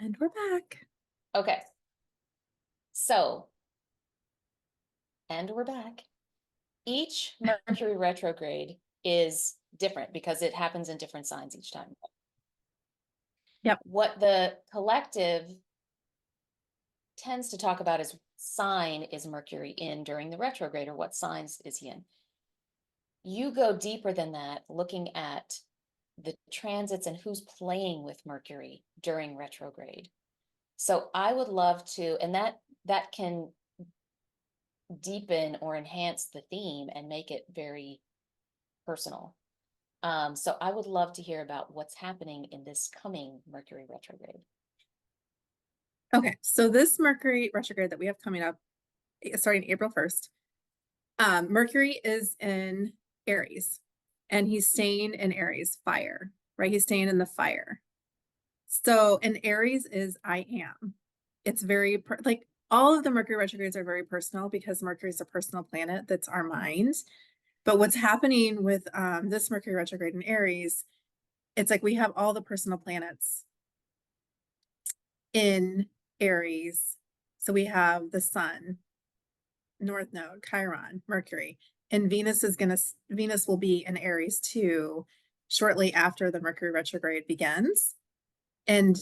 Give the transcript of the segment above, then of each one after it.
And we're back. Okay. So, and we're back. Each Mercury retrograde is different because it happens in different signs each time. Yep. What the collective tends to talk about is sign is Mercury in during the retrograde, or what signs is he in. You go deeper than that, looking at the transits and who's playing with Mercury during retrograde. So I would love to, and that can deepen or enhance the theme and make it very personal. So I would love to hear about what's happening in this coming Mercury retrograde. Okay. So this Mercury retrograde that we have coming up, starting April 1st, Mercury is in Aries and he's staying in Aries fire, right? He's staying in the fire. So, and Aries is I am. It's very, like all of the Mercury retrogrades are very personal because Mercury is a personal planet that's our mind. But what's happening with this Mercury retrograde in Aries, it's like we have all the personal planets in Aries. So we have the sun, North Node, Chiron, Mercury, and Venus will be in Aries too, shortly after the Mercury retrograde begins. And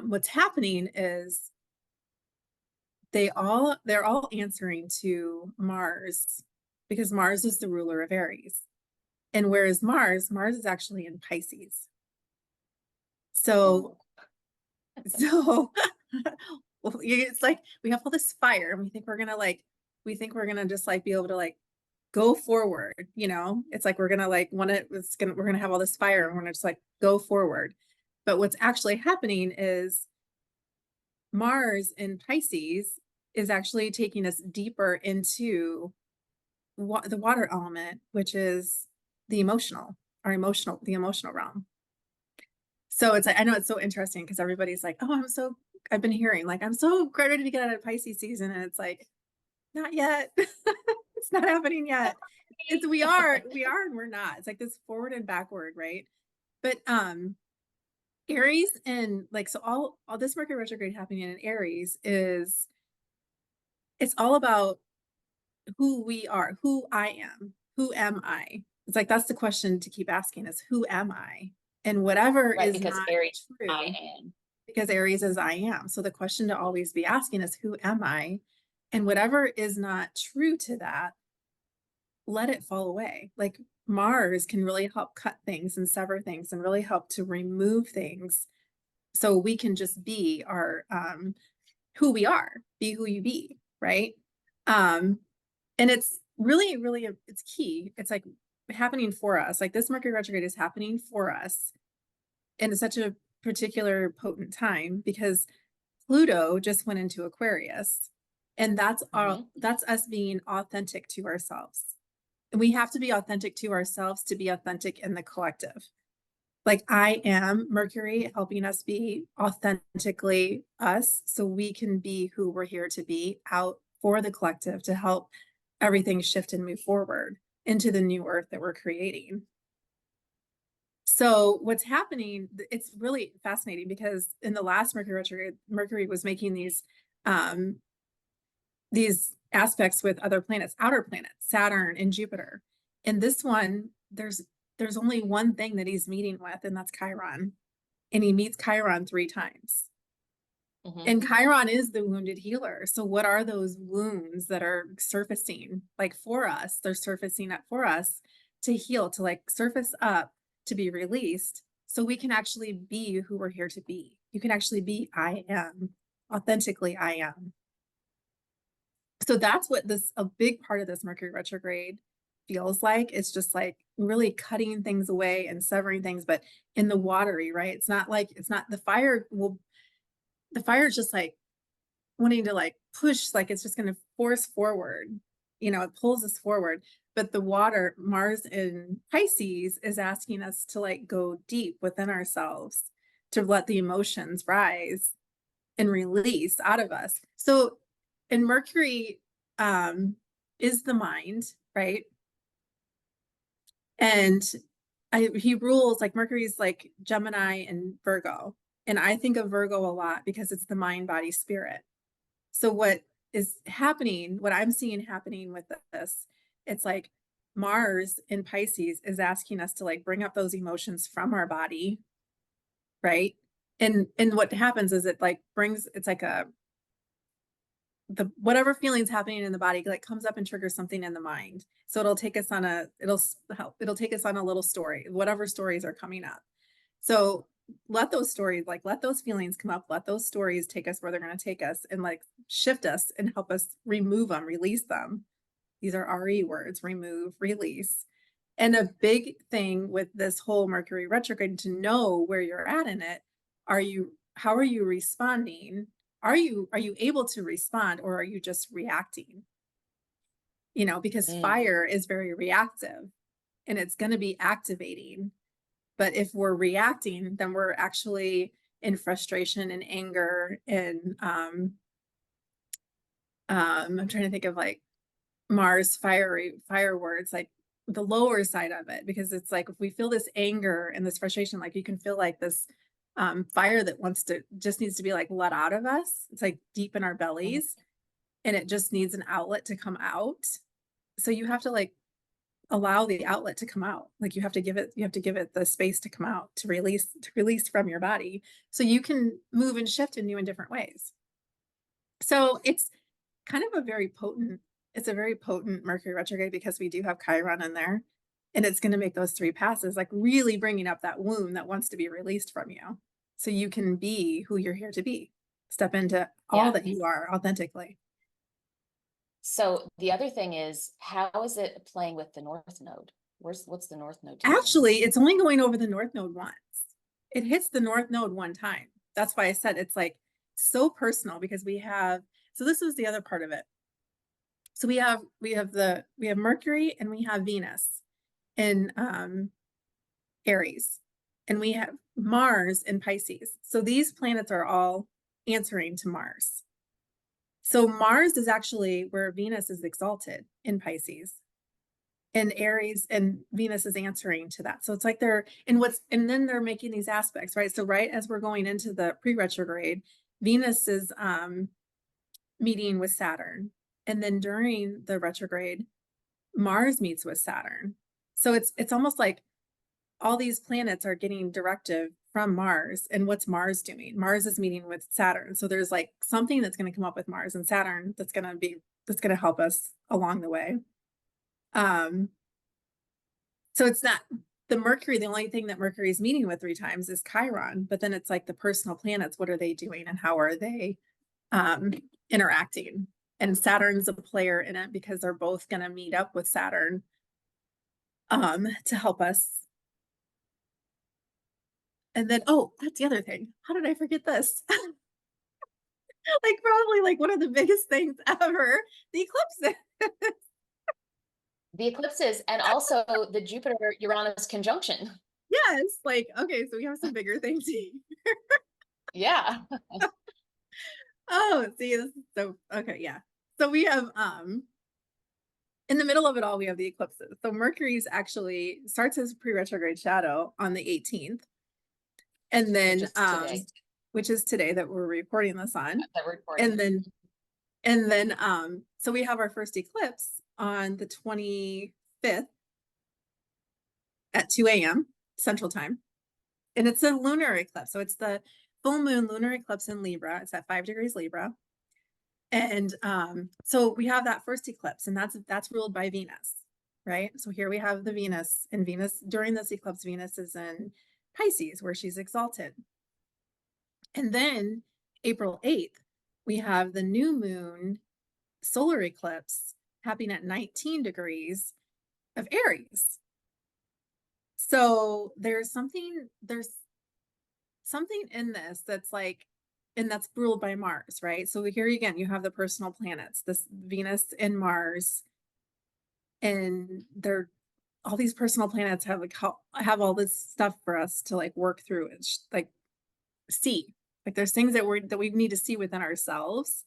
what's happening is they're all answering to Mars because Mars is the ruler of Aries. And whereas Mars is actually in Pisces. So, so well, it's like we have all this fire and we think we're gonna just like be able to like go forward, you know? It's like we're gonna like we're gonna have all this fire and we're gonna just like go forward. But what's actually happening is Mars in Pisces is actually taking us deeper into the water element, which is the the emotional realm. So it's like, I know it's so interesting because everybody's like, oh, I've been hearing like, I'm so ready to get out of Pisces season. And it's like, not yet. It's not happening yet. And we're not. It's like this forward and backward, right? But Aries and like, so all this Mercury retrograde happening in Aries is, it's all about who we are, who I am, who am I? It's like, that's the question to keep asking is who am I? And whatever Right, is because not Aries, I true, am. because Aries is I am. So the question to always be asking is who am I? And whatever is not true to that, let it fall away. Like Mars can really help cut things and sever things and really help to remove things so we can just be our who we are, be who you be, right? Um, and it's really, really it's key. It's like happening for us. Like this Mercury retrograde is happening for us in such a particular potent time because Pluto just went into Aquarius. And that's us being authentic to ourselves. And we have to be authentic to ourselves to be authentic in the collective. Like I am Mercury helping us be authentically us so we can be who we're here to be out for the collective to help everything shift and move forward into the new earth that we're creating. So what's happening, it's really fascinating because in the last Mercury retrograde, Mercury was making these aspects with other planets, outer planets, Saturn and Jupiter. And this one, there's only one thing that he's meeting with, and that's Chiron. And he meets Chiron 3 times. Mm-hmm. And Chiron is the wounded healer. So what are those wounds that are surfacing like for us? They're surfacing up for us to heal, to like surface up, to be released so we can actually be who we're here to be. You can actually be I am, authentically I am. So that's what a big part of this Mercury retrograde feels like. It's just like really cutting things away and severing things, but in the watery, right? It's not the fire is just like wanting to like push, like it's just going to force forward, it pulls us forward. But the water, Mars in Pisces, is asking us to like go deep within ourselves, to let the emotions rise and release out of us. So, and Mercury is the mind, right? And he rules like Mercury's like Gemini and Virgo. And I think of Virgo a lot because it's the mind, body, spirit. So what is happening, what I'm seeing happening with this, it's like Mars in Pisces is asking us to like bring up those emotions from our body, right? And what happens is it like brings, it's like a the whatever feelings happening in the body like comes up and triggers something in the mind. So it'll take us on a it'll take us on a little story, whatever stories are coming up. So let those stories, like let those feelings come up, let those stories take us where they're going to take us and like shift us and help us remove them, release them. These are RE words, remove, release. And a big thing with this whole Mercury retrograde to know where you're at in it, how are you responding? Are you able to respond or are you just reacting? You know, because Mm. fire is very reactive and it's going to be activating. But if we're reacting, then we're actually in frustration and anger and I'm trying to think of like Mars fire words, like the lower side of it, because it's like if we feel this anger and this frustration, like you can feel like this fire that wants to just needs to be like let out of us. It's like deep in our Mhm. bellies and it just needs an outlet to come out. So you have to like allow the outlet to come out. Like you have to give it the space to come out, to release from your body so you can move and shift in new and different ways. So it's kind of it's a very potent Mercury retrograde because we do have Chiron in there. And it's going to make those three passes, like really bringing up that wound that wants to be released from you. So you can be who you're here to be. Step into all Yeah. that you are authentically. So the other thing is, how is it playing with the North Node? What's the North Node doing in Actually, this? it's only going over the North Node once. It hits the North Node one time. That's why I said it's like so personal because so this is the other part of it. So we have Mercury and we have Venus in Aries, and we have Mars in Pisces. So these planets are all answering to Mars. So Mars is actually where Venus is exalted in Pisces, and Aries and Venus is answering to that. So it's like and then they're making these aspects, right? So right as we're going into the pre-retrograde, Venus is meeting with Saturn. And then during the retrograde, Mars meets with Saturn. So it's almost like all these planets are getting directive from Mars. And what's Mars doing? Mars is meeting with Saturn. So there's like something that's going to come up with Mars and Saturn that's going to help us along the way. Um, so it's not the Mercury, the only thing that Mercury is meeting with three times is Chiron, but then it's like the personal planets, what are they doing and how are they um interacting? And Saturn's a player in it because they're both going to meet up with Saturn to help us. And then, oh, that's the other thing. How did I forget this? Like probably like one of the biggest things ever, the eclipse. The eclipses and also the Jupiter Uranus conjunction. Yes, like okay, so we have some bigger things. Yeah. Oh, see, this is so okay, yeah. So we have in the middle of it all, we have the eclipses. So Mercury's actually starts as pre-retrograde shadow on the 18th, and Which then is today which is today that we're recording this on. that we're recording. And then so we have our first eclipse on the 25th at 2 a.m. Central Time. And it's a lunar eclipse. So it's the full moon lunar eclipse in Libra. It's at 5 degrees Libra. And so we have that first eclipse, and that's ruled by Venus, right? So here we have the Venus, and Venus during this eclipse, Venus is in Pisces, where she's exalted. And then April 8th, we have the new moon solar eclipse happening at 19 degrees of Aries. So there's something in this that's like, and that's ruled by Mars, right? So here again, you have the personal planets, this Venus and Mars, and they're all these personal planets have like have all this stuff for us to like work through and like see. Like there's things that we need to see within ourselves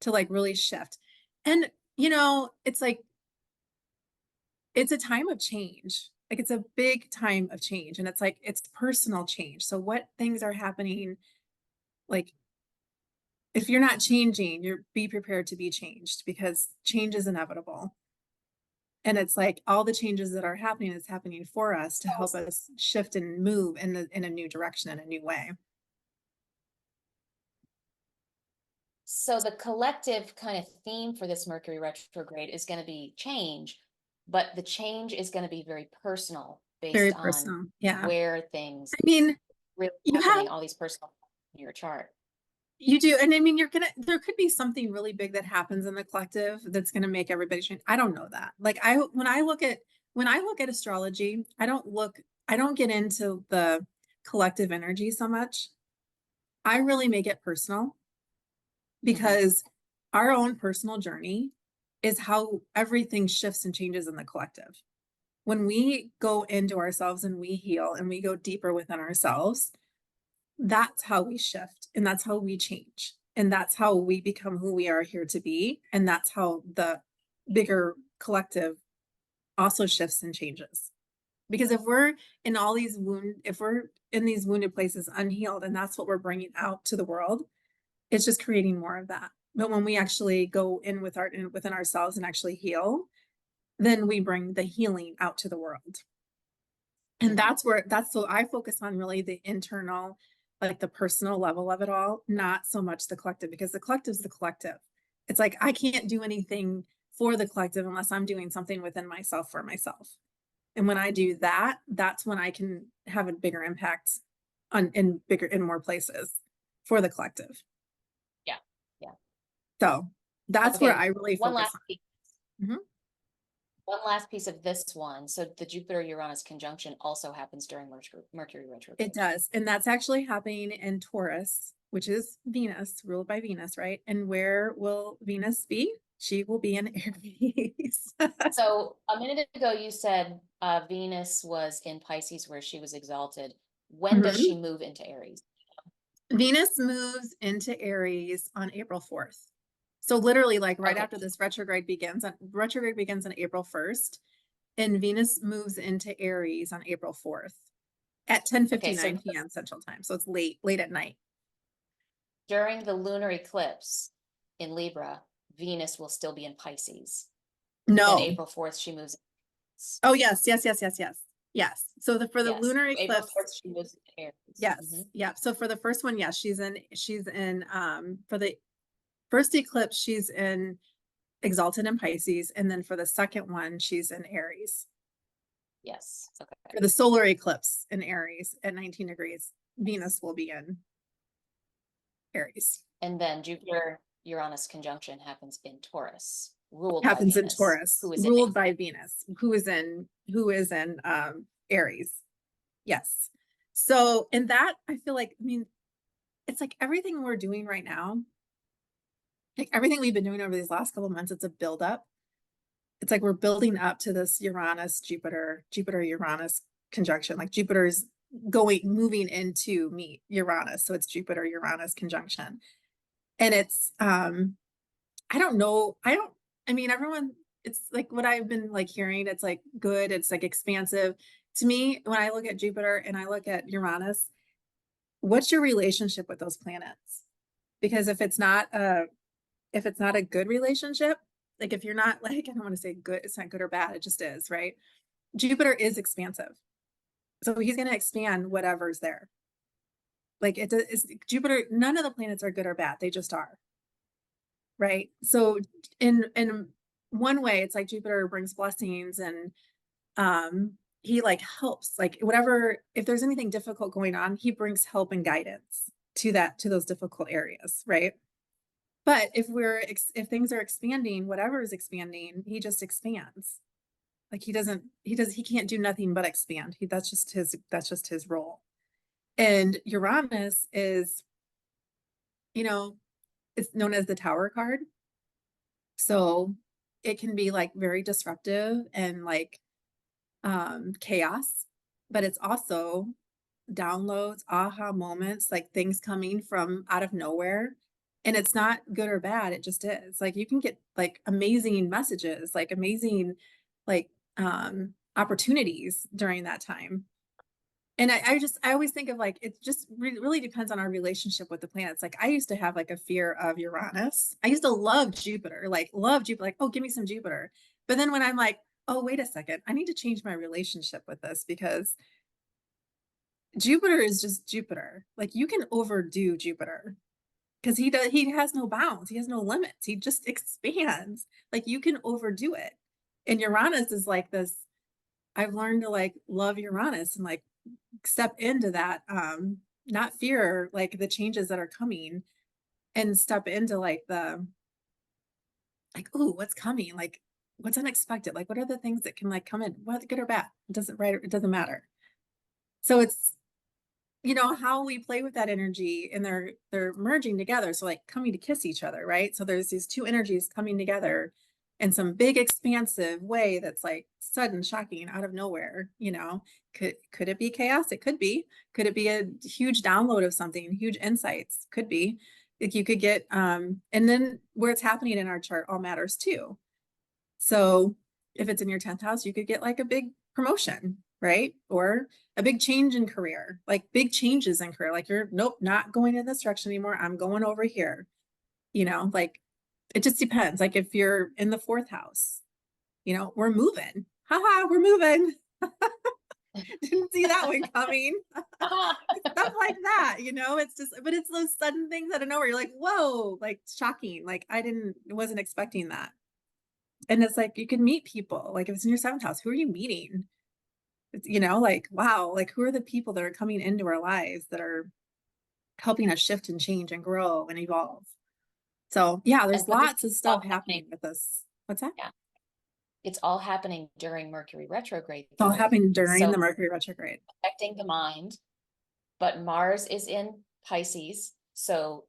to like really shift. And it's like it's a time of change. Like it's a big time of change, and it's like it's personal change. So what things are happening like, if you're not changing, you're be prepared to be changed because change is inevitable. And it's like all the changes that are happening is happening for us to help us shift and move in a new direction, in a new way. So the collective kind of theme for this Mercury retrograde is going to be change, but the change is going to be very personal based Very on personal. Yeah. where things I mean, really you have happening, all these personal in your chart. you do, and I mean, there could be something really big that happens in the collective that's gonna make everybody change. I don't know that. Like when I look at astrology, I don't get into the collective energy so much. I really make it personal Hmm. because our own personal journey is how everything shifts and changes in the collective. When we go into ourselves and we heal and we go deeper within ourselves, that's how we shift and that's how we change. And that's how we become who we are here to be. And that's how the bigger collective also shifts and changes. Because if we're in all these if we're in these wounded places unhealed, and that's what we're bringing out to the world, it's just creating more of that. But when we actually go in within ourselves and actually heal, then we bring the healing out to the world. And Hmm. that's so I focus on really the internal, like the personal level of it all, not so much the collective, because the collective is the collective. It's like I can't do anything for the collective unless I'm doing something within myself for myself. And when I do that, that's when I can have a bigger impact on in more places for the collective. Yeah. Yeah. So that's where Okay. I really One focus last on. piece. Mhm. One last piece of this one. So the Jupiter Uranus conjunction also happens during Mercury It retrograde. does. And that's actually happening in Taurus, which is Venus, ruled by Venus, right? And where will Venus be? She will be in Aries. So a minute ago, you said Venus was in Pisces where she was exalted. When does Mhm. she move into Aries? Venus moves into Aries on April 4th. So literally like right Okay. after this retrograde begins on April 1st, and Venus moves into Aries on April 4th at Okay. So 10:59 p.m. Central Time. So it's late at night. during the lunar eclipse in Libra, Venus will still be in Pisces. But then No. April 4th, she moves. Oh yes, yes, yes, yes, yes. Yes. So for the Yes. lunar April eclipse, 4th, she moves into Aries. yes. Yeah. So for the first one, yes, she's in for the first eclipse, she's in exalted in Pisces, and then for the second one, she's in Aries. Yes. Okay. For the solar eclipse in Aries at 19 degrees, Venus will be in Aries. And then Jupiter Uranus conjunction happens in Taurus, ruled by Happens in Venus, Taurus, who is in ruled by Venus, who is in Aries. Yes. So in that, I feel like, I mean, it's like everything we're doing right now, like everything we've been doing over these last couple of months, it's a buildup. It's like we're building up to this Jupiter Uranus conjunction. Like Jupiter's moving into meet Uranus. So it's Jupiter Uranus conjunction. And it's I don't know. I mean, everyone, it's like what I've been like hearing, it's like good, it's like expansive. To me, when I look at Jupiter and I look at Uranus, what's your relationship with those planets? Because if it's not a good relationship, like if you're not like, I don't want to say good, it's not good or bad, it just is, right? Jupiter is expansive. So he's going to expand whatever's there. Like it's Jupiter, none of the planets are good or bad, they just are. Right. So in one way, it's like Jupiter brings blessings and he like helps, like whatever, if there's anything difficult going on, he brings help and guidance to those difficult areas, right? But if things are expanding, whatever is expanding, he just expands. Like he can't do nothing but expand. That's just his role. And Uranus is, you know, it's known as the Tower card. So it can be like very disruptive and like chaos, but it's also downloads, aha moments, like things coming from out of nowhere. And it's not good or bad, it just is. Like you can get like amazing messages, like amazing like opportunities during that time. And I always think of like, it just really depends on our relationship with the planets. Like I used to have like a fear of Uranus. I used to love Jupiter, like, oh, give me some Jupiter. But then when I'm like, oh, wait a second, I need to change my relationship with this because Jupiter is just Jupiter. Like you can overdo Jupiter because he has no bounds, he has no limits, he just expands. Like you can overdo it. And Uranus is like this. I've learned to like love Uranus and like step into that, not fear like the changes that are coming, and step into like the like, oh, what's coming? Like what's unexpected? Like what are the things that can like come in, whether good or bad? It doesn't right, it doesn't matter. So it's, you know, how we play with that energy, and they're merging together, so like coming to kiss each other, right? So there's these two energies coming together in some big expansive way that's like sudden, shocking, out of nowhere, you know. Could it be chaos? It could be. Could it be a huge download of something, huge insights? Could be. Like you could get and then where it's happening in our chart all matters too. So if it's in your 10th house, you could get like a big promotion, right? Or a big change in career, like big changes in career. Like you're, nope, not going in this direction anymore. I'm going over here. You know, like it just depends. Like if you're in the 4th house, you know, we're moving. Haha, we're moving. Didn't see that one coming. Stuff like that, you know, it's just, but it's those sudden things out of nowhere. You're like, whoa, like shocking. Like wasn't expecting that. And it's like you can meet people. Like if it's in your 7th house, who are you meeting? It's, you know, like wow, like who are the people that are coming into our lives that are helping us shift and change and grow and evolve? So yeah, And there's but this lots of is all stuff happening, happening with this. What's that? yeah, it's all happening during Mercury retrograde It's all though. happening during So the Mercury retrograde. affecting the mind, but Mars is in Pisces, so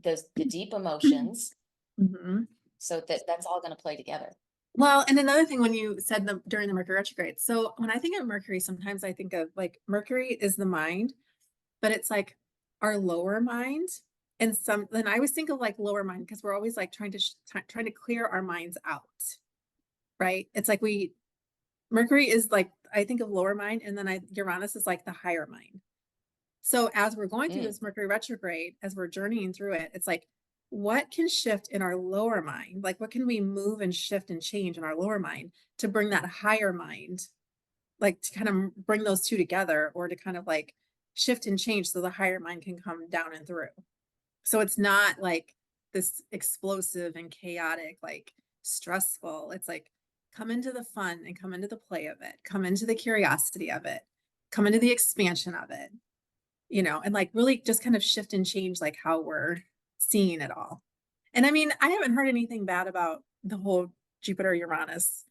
the deep emotions, Mhm. so that's all going to play together. Well, and another thing when you said during the Mercury retrograde. So when I think of Mercury, sometimes I think of like Mercury is the mind, but it's like our lower mind. And then I always think of like lower mind because we're always like trying to clear our minds out, right? It's like Mercury is like, I think of lower mind, and then Uranus is like the higher mind. So as we're going through Mm. this Mercury retrograde, as we're journeying through it, it's like, what can shift in our lower mind? Like, what can we move and shift and change in our lower mind to bring that higher mind, like to kind of bring those two together, or to kind of like shift and change so the higher mind can come down and through. So it's not like this explosive and chaotic, like stressful. It's like come into the fun and come into the play of it, come into the curiosity of it, come into the expansion of it, you know, and like really just kind of shift and change like how we're seeing it all. And I mean, I haven't heard anything bad about the whole Jupiter Uranus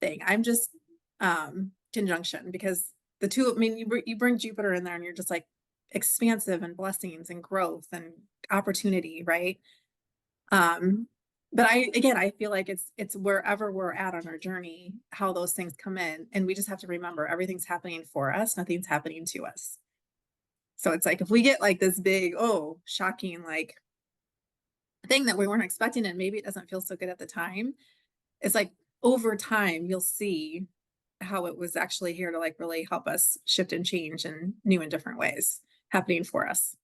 thing. I'm just conjunction, because the two, I mean, you bring Jupiter in there and you're just like expansive and blessings and growth and opportunity, right? Um, but I feel like it's wherever we're at on our journey, how those things come in, and we just have to remember everything's happening for us, nothing's happening to us. So it's like if we get like this big, oh, shocking, like thing that we weren't expecting, and maybe it doesn't feel so good at the time, it's like over time you'll see how it was actually here to like really help us shift and change in new and different ways happening for us.